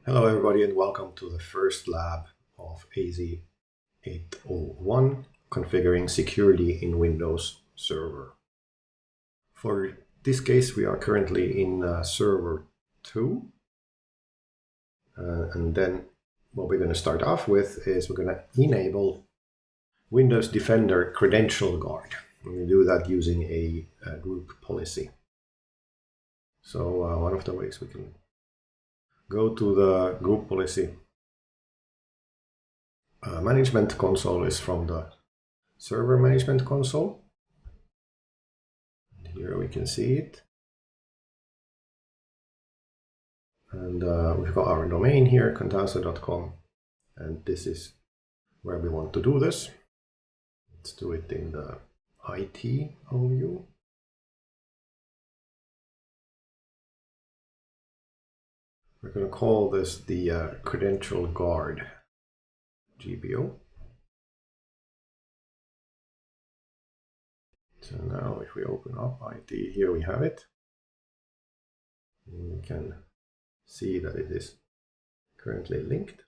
Hello everybody and welcome to the first lab of AZ-801, configuring security in Windows Server. For this case we are currently in server 2 and then what we're going to start off with is we're going to enable Windows Defender Credential Guard. We're going to do that using a group policy. So one of the ways we can go to the group policy management console is from the server management console. Here we can see it. And we've got our domain here, contasa.com, and this is where we want to do this. Let's do it in the AZ-801. We're going to call this the Credential Guard GPO. So now if we open up IT, here we have it. And we can see that it is currently linked.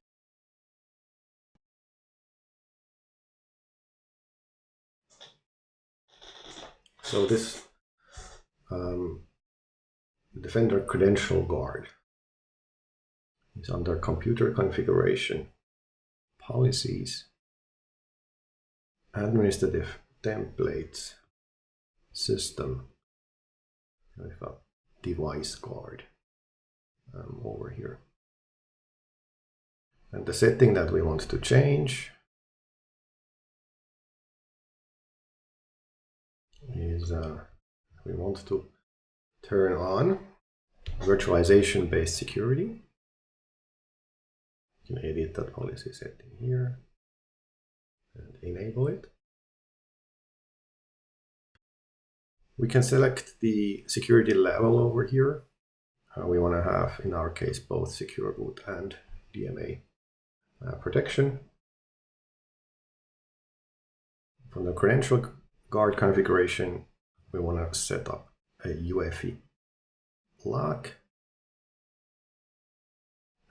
So this Defender Credential Guard is under Computer Configuration, Policies, Administrative Templates, System. We've got Device Guard over here. And the setting that we want to change is we want to turn on virtualization-based security. You can edit that policy setting here and enable it. We can select the security level over here. We want to have, in our case, both secure boot and DMA protection. From the Credential Guard configuration, we want to set up a UEFI lock.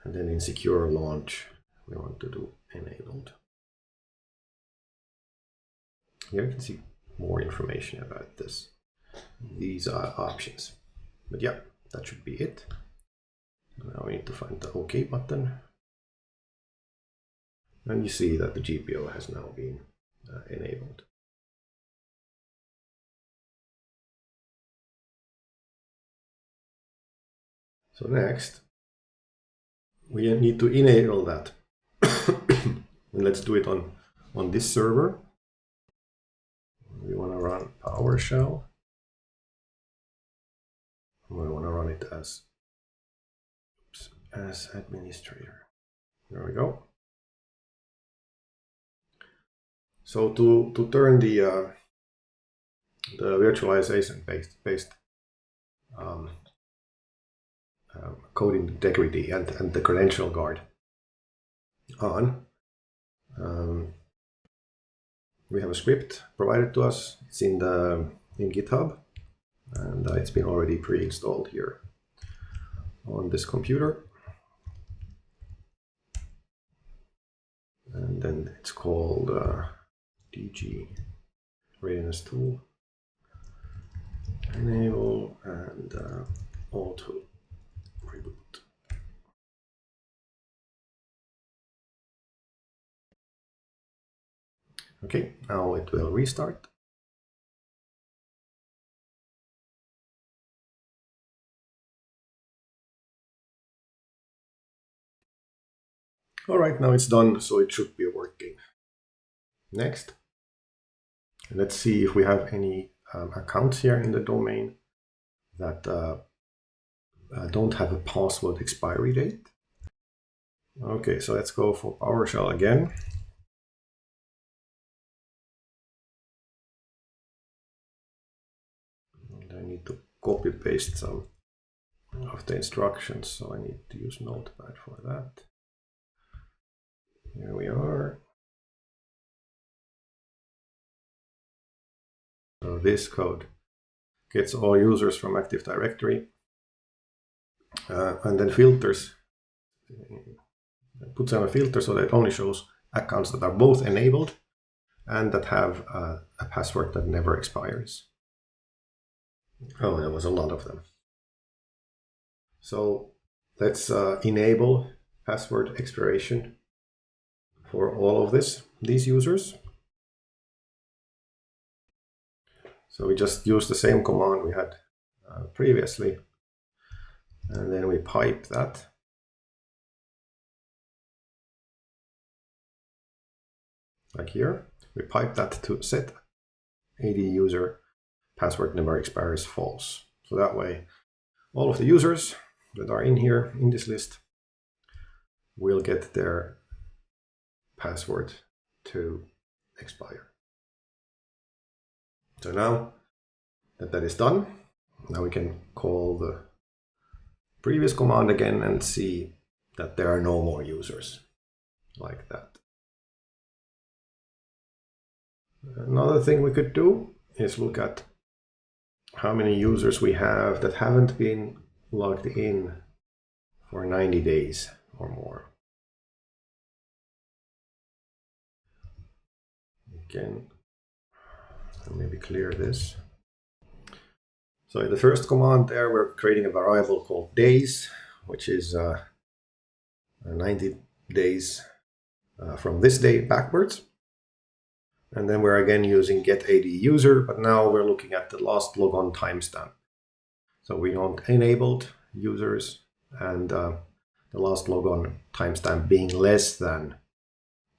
And then in secure launch, we want to do enabled. Here you can see more information about this. These are options. But yeah, that should be it. Now we need to find the OK button. And you see that the GPO has now been enabled. So next, we need to enable that. And let's do it on this server. We want to run PowerShell. We want to run it as administrator. There we go. So to turn the virtualization-based code integrity and the Credential Guard on, we have a script provided to us. It's in GitHub, and it's been already pre-installed here on this computer. And then it's called DG Readiness Tool, enable, and auto reboot. Okay, now it will restart. All right, now it's done, so it should be working. Next, let's see if we have any accounts here in the domain that don't have a password expiry date. Okay, so let's go for PowerShell again. And I need to copy paste some of the instructions, so I need to use Notepad for that. Here we are. So this code gets all users from Active Directory and then filters puts on a filter so that it only shows accounts that are both enabled and that have a password that never expires. Oh, there was a lot of them. So let's enable password expiration for all of these users. So we just use the same command we had previously, and then we pipe that. Like here, we pipe that to set AD user password never expires false. So that way, all of the users that are in here in this list will get their password to expire. So now that that is done, now we can call the previous command again and see that there are no more users like that. Another thing we could do is look at how many users we have that haven't been logged in for 90 days or more. Again, I'll maybe clear this. So in the first command there, we're creating a variable called days, which is 90 days from this day backwards. And then we're again using getAdUser, but now we're looking at the last logon timestamp. So we want enabled users and the last logon timestamp being less than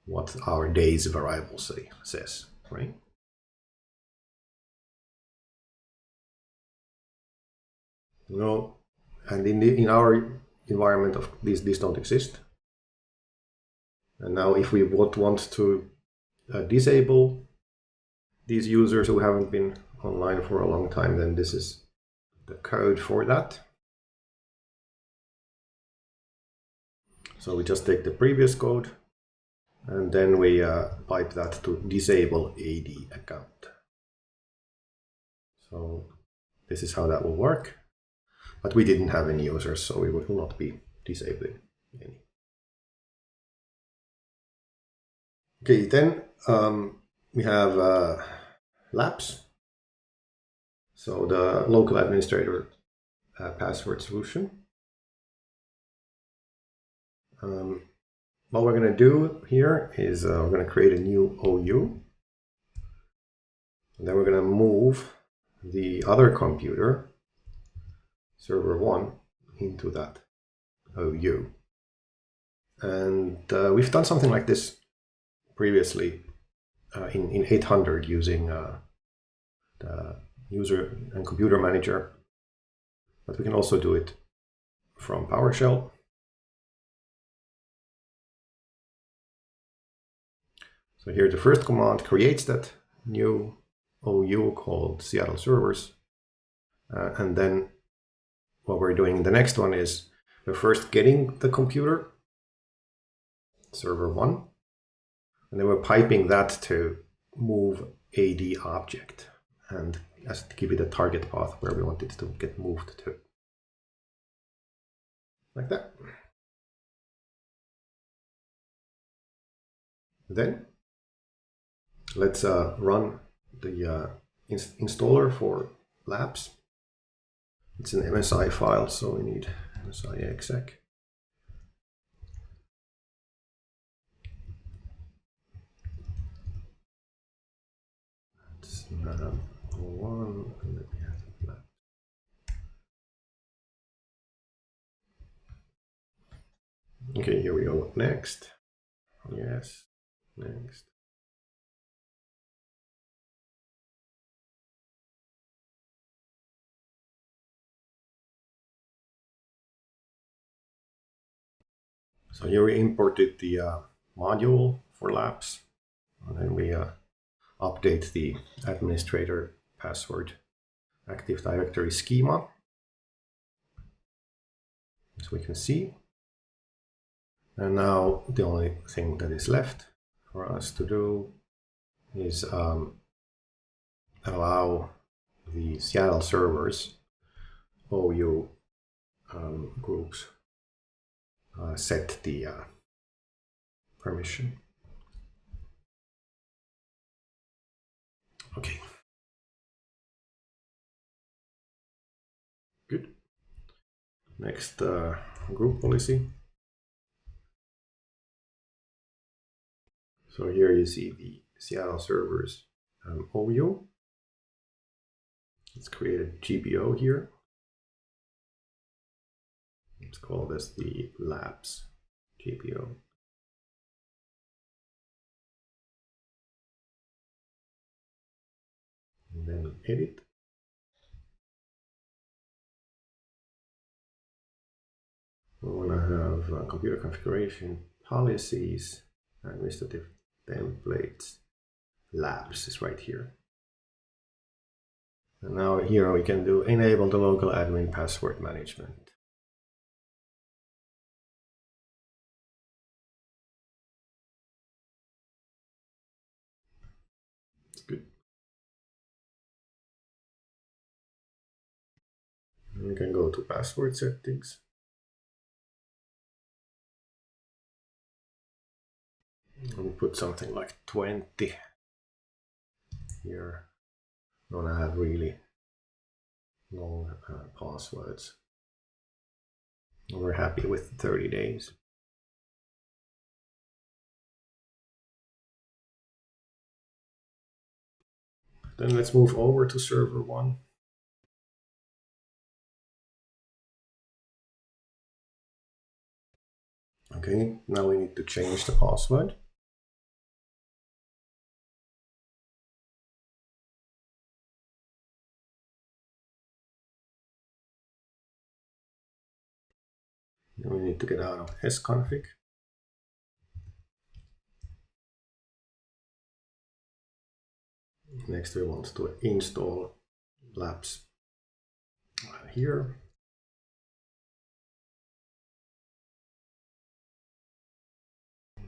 what our days variable says, right? No, and in our environment, these don't exist. And now if we would want to disable these users who haven't been online for a long time, then this is the code for that. So we just take the previous code and then we pipe that to disable AD account. So this is how that will work. But we didn't have any users, so we will not be disabling any. Okay, then we have labs. So the local administrator password solution. What we're going to do here is we're going to create a new OU. And then we're going to move the other computer, server 1, into that OU. And we've done something like this previously in 800 using the user and computer manager, but we can also do it from PowerShell. So here the first command creates that new OU called Seattle servers, and then what we're doing in the next one is we're first getting the computer, server 1, and then we're piping that to move AD object and give it a target path where we want it to get moved to. Like that. Then let's run the installer for labs. It's an MSI file, so we need MSI exec. It's 901, and then we have lab. Okay, here we go. Next. Yes, next. So here we imported the module for labs, and then we update the administrator password Active Directory schema, as we can see. And now the only thing that is left for us to do is allow the Seattle servers OU groups set the permission. Okay. Good. Next, group policy. So here you see the Seattle servers OU. Let's create a GPO here. Let's call this the labs GPO. And then edit. We want to have computer configuration, policies, administrative templates. Labs is right here. And now here we can do enable the local admin password management. It's good. And we can go to password settings. And put something like 20 here. I want to have really long passwords. We're happy with 30 days. Then let's move over to server 1. Okay, now we need to change the password. Then we need to get out of sconfig. Next we want to install labs here.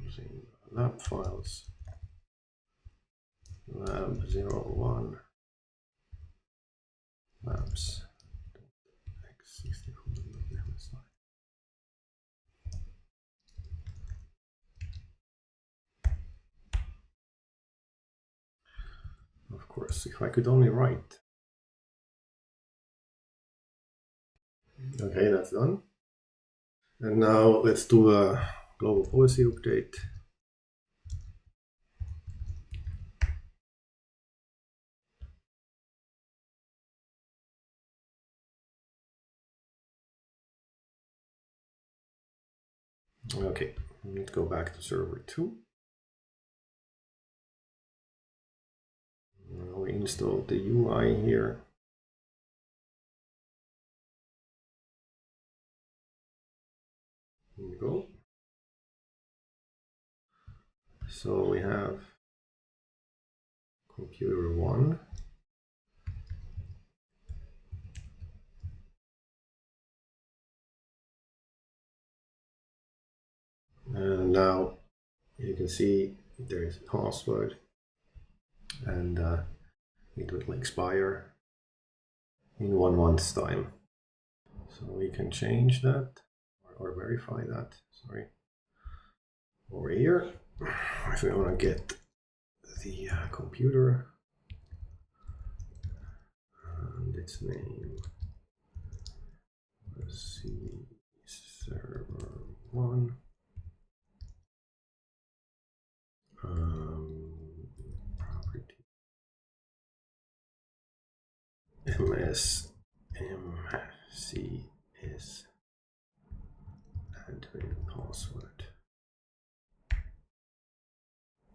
Using lab files, lab-01, labs, x64. Of course, if I could only write. Okay, that's done. And now let's do a global policy update. Okay, we need to go back to server 2. Now we install the UI here. Here we go. So we have computer 1. And now you can see there is a password, and it will expire in 1 month's time. So we can change that or verify that, sorry, over here. If we want to get the computer and its name, let's see, server 1. Property MSMCS admin password.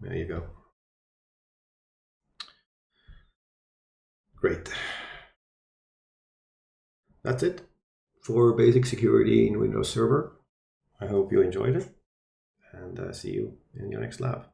There you go. Great. That's it for basic security in Windows Server. I hope you enjoyed it, and see you in your next lab.